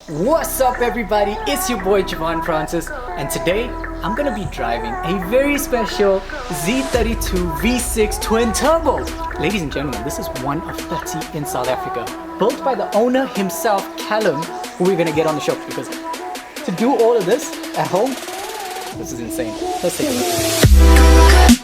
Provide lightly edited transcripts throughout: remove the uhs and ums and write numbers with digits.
What's up everybody, it's your boy Javon Francis, and today I'm gonna be driving a very special Z32 V6 twin turbo. Ladies and gentlemen, this is one of 30 in South Africa, built by the owner himself, Callum, who we're gonna get on the show, because to do all of this at home, this is insane. Let's take a look.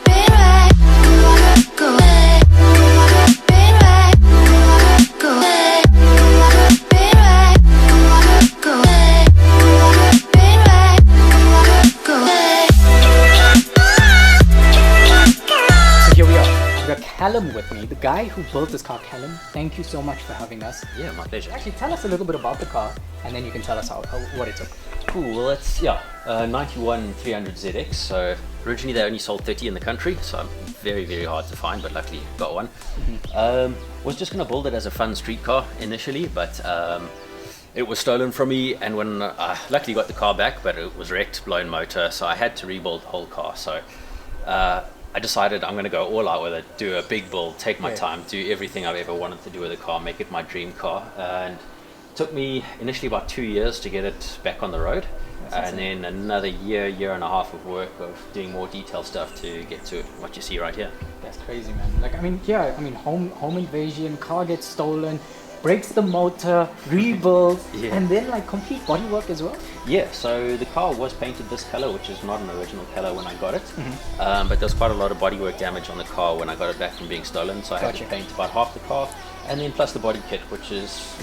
Callum with me, the guy who built this car. Callum, thank you so much for having us. Yeah, my pleasure. Actually, tell us a little bit about the car, and then you can tell us what it took. Cool, well it's, 91 300 ZX, so originally they only sold 30 in the country, so very, very hard to find, but luckily got one. Was just going to build it as a fun street car initially, but it was stolen from me, and when I luckily got the car back, but it was wrecked, blown motor, so I had to rebuild the whole car. So I decided I'm going to go all out with it, do a big build, take my time, do everything I've ever wanted to do with a car, make it my dream car. And it took me initially about 2 years to get it back on the road. And then another year and a half of work of doing more detailed stuff to get to what you see right here. That's crazy, man. Like, home invasion, car gets stolen, breaks the motor, rebuild, and then like complete bodywork as well. Yeah, so the car was painted this color, which is not an original color when I got it. But there's quite a lot of bodywork damage on the car when I got it back from being stolen, so I had to paint about half the car, and then plus the body kit, which is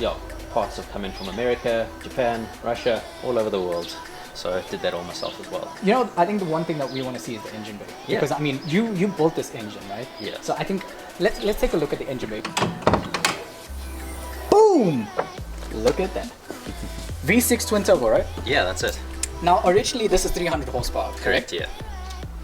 parts have come in from America, Japan, Russia, all over the world. So I did that all myself as well. You know, I think the one thing that we want to see is the engine bay. Because I mean, you built this engine, right? Yeah. So I think let's take a look at the engine bay. Boom! Look at that. V6 twin turbo, right? Yeah, that's it. Now, originally this is 300 horsepower. Correct, yeah.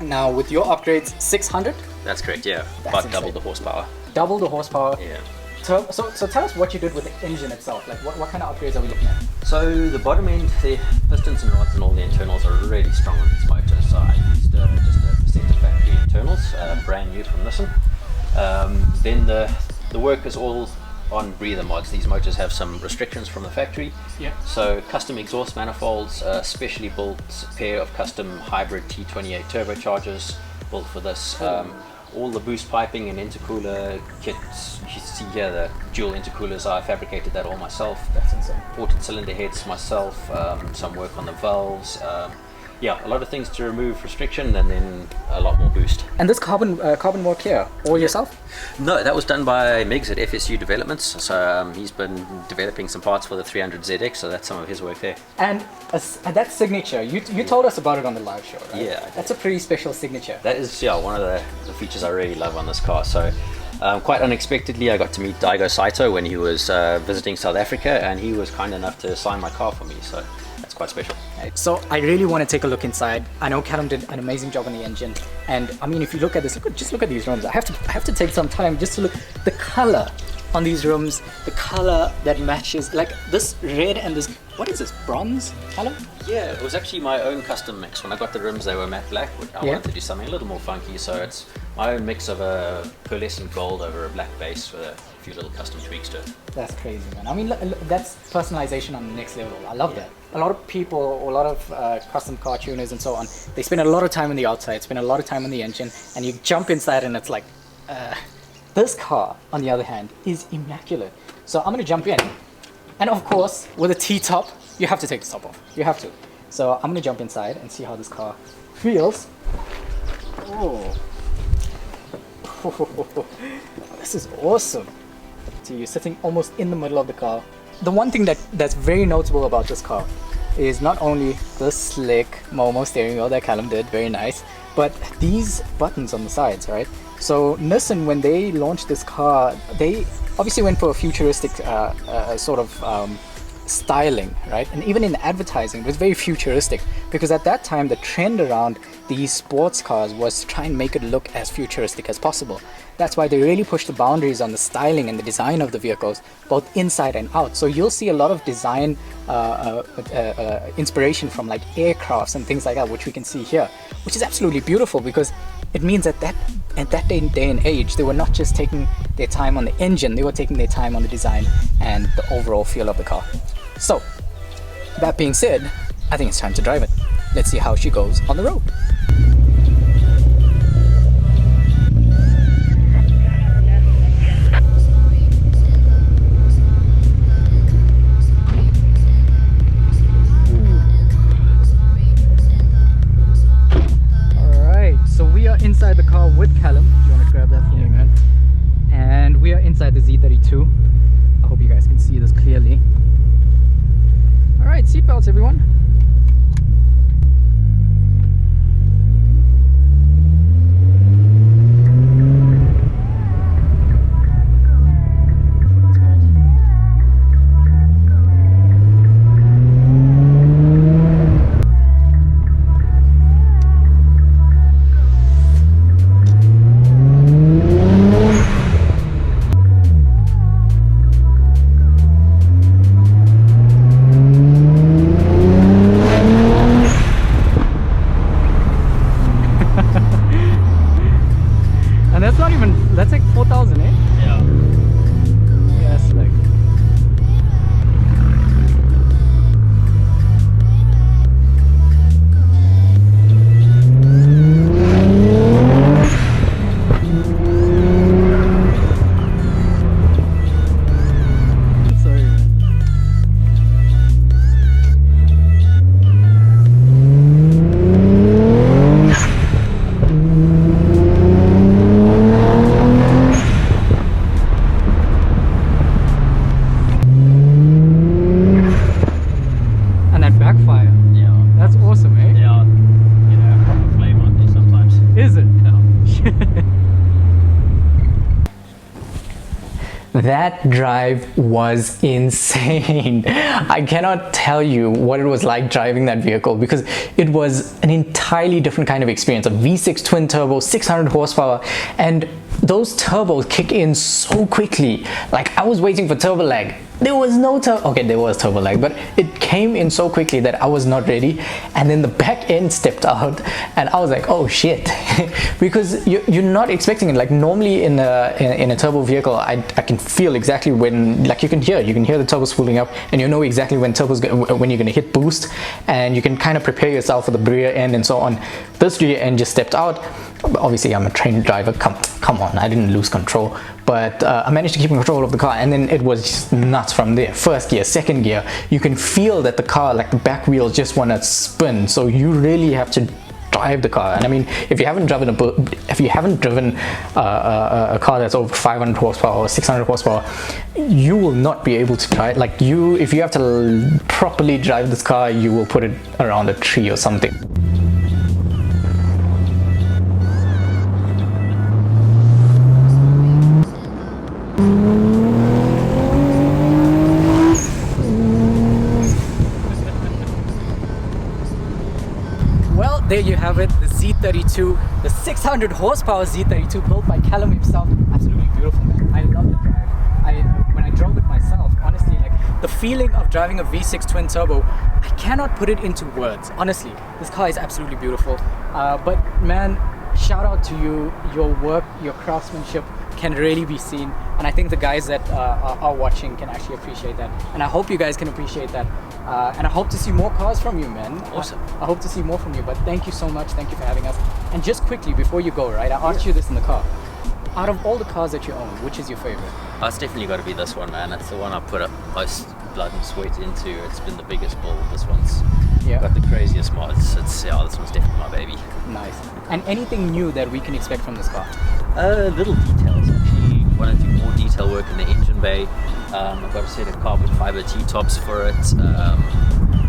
Now, with your upgrades, 600? That's correct, yeah. That's about insane. double the horsepower. Double the horsepower. Yeah. So tell us what you did with the engine itself. Like, what kind of upgrades are we looking at? So the bottom end, the pistons and rods and all the internals are really strong on these motors. So I used just a set of factory internals, brand new from Nissan. Then the work is all on breather mods. These motors have some restrictions from the factory. Yeah. So custom exhaust manifolds, specially built pair of custom hybrid T28 turbochargers built for this. All the boost piping and intercooler kits, you see here the dual intercoolers, I fabricated that all myself. That's insane. Ported cylinder heads myself, some work on the valves. A lot of things to remove restriction, and then a lot more boost. And this carbon work here, all yourself? No, that was done by Migs at FSU Developments. So he's been developing some parts for the 300 ZX, so that's some of his work there. And that signature, you told us about it on the live show, right? Yeah. That's a pretty special signature. That is one of the features I really love on this car. So quite unexpectedly, I got to meet Daigo Saito when he was visiting South Africa, and he was kind enough to sign my car for me. So that's quite special. So I really want to take a look inside. I know Callum did an amazing job on the engine, and I mean, if you look at this, just look at these rooms. I have to take some time just to look the color on these rooms, the color that matches, like this red and this, what is this, bronze, Callum? Yeah, it was actually my own custom mix. When I got the rims, they were matte black. I wanted to do something a little more funky, so it's my own mix of a pearlescent gold over a black base with a few little custom tweaks to it. That's crazy, man. I mean, that's personalization on the next level. I love that. A lot of people, a lot of custom car tuners and so on, they spend a lot of time on the outside, spend a lot of time on the engine, and you jump inside and it's like, this car, on the other hand, is immaculate. So I'm going to jump in. And of course, with a T-top, you have to take the top off. You have to. So I'm going to jump inside and see how this car feels. Oh. This is awesome. So you're sitting almost in the middle of the car. The one thing that's very notable about this car is not only the slick Momo steering wheel that Callum did, very nice, but these buttons on the sides, right? So Nissan, when they launched this car, they obviously went for a futuristic sort of styling, right? And even in the advertising, it was very futuristic, because at that time the trend around these sports cars was to try and make it look as futuristic as possible. That's why they really pushed the boundaries on the styling and the design of the vehicles, both inside and out. So you'll see a lot of design inspiration from like aircrafts and things like that, which we can see here, which is absolutely beautiful, because it means that at that day and age, they were not just taking their time on the engine, they were taking their time on the design and the overall feel of the car. So that being said, I think it's time to drive it. Let's see how she goes on the road. Inside the car with Callum. Do you want to grab that for me, man? And we are inside the Z32. I hope you guys can see this clearly. Alright, seatbelts everyone. And that's not even, that's like 4,000, eh? Yeah. Yes, like. Sorry, man. Backfire. Yeah. That's awesome, eh? Yeah. You know, proper flame on there sometimes. Is it? Yeah. That drive was insane. I cannot tell you what it was like driving that vehicle because it was an entirely different kind of experience. A V6 twin turbo, 600 horsepower, and those turbos kick in so quickly. Like I was waiting for turbo lag. There was no turbo, okay, there was turbo lag, but it came in so quickly that I was not ready. And then the back end stepped out and I was like, oh shit. Because you're not expecting it. Like normally in a turbo vehicle, I can feel exactly when, like you can hear the turbos spooling up and you know exactly when when you're gonna hit boost, and you can kind of prepare yourself for the rear end and so on. This rear end just stepped out. Obviously I'm a trained driver, come on, I didn't lose control, but I managed to keep control of the car, and then it was just nuts from there. First gear, second gear, you can feel that the car, like the back wheels just want to spin, so you really have to drive the car. And I mean, if you haven't driven a car that's over 500 horsepower or 600 horsepower, you will not be able to drive. Like if you have to properly drive this car, you will put it around a tree or something. Well, there you have it, the Z32, the 600 horsepower Z32 built by Callum himself. Absolutely beautiful, man. I love the drive. When I drove it myself, honestly, like the feeling of driving a V6 twin turbo, I cannot put it into words. Honestly, this car is absolutely beautiful. But man, shout out to you. Your work, your craftsmanship can really be seen, and I think the guys that are watching can actually appreciate that, and I hope you guys can appreciate that, and I hope to see more cars from you, man. Awesome. I hope to see more from you, but thank you so much. Thank you for having us. And just quickly before you go, right, I asked you this in the car. Out of all the cars that you own, which is your favorite? It's definitely got to be this one, man. It's the one I put up most blood and sweat into. It's been the biggest build. This one's got the craziest mods. This one's definitely my baby. Nice. And anything new that we can expect from this car? Little details, actually. Want to do more detail work in the engine bay. I've got a set of carbon fiber T-tops for it.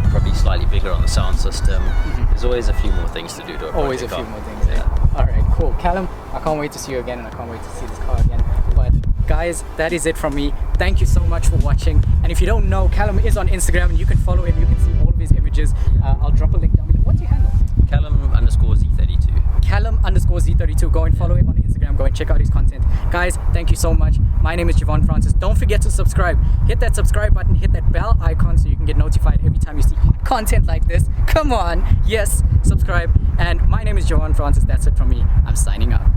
Probably slightly bigger on the sound system. There's always a few more things to do to a Always a car. few more things. Yeah. Alright, cool. Callum, I can't wait to see you again, and I can't wait to see this car again. But guys, that is it from me. Thank you so much for watching. And if you don't know, Callum is on Instagram, and you can follow him. You can see all of his images. I'll drop a link down below. What's your handle? Callum_Z32. Callum_Z32. Go and follow him on Instagram. Go and check out his content. Guys, thank you so much. My name is Javon Francis. Don't forget to subscribe. Hit that subscribe button. Hit that bell icon so you can get notified every time you see content like this. Come on. Yes, subscribe. And my name is Javon Francis. That's it from me. I'm signing out.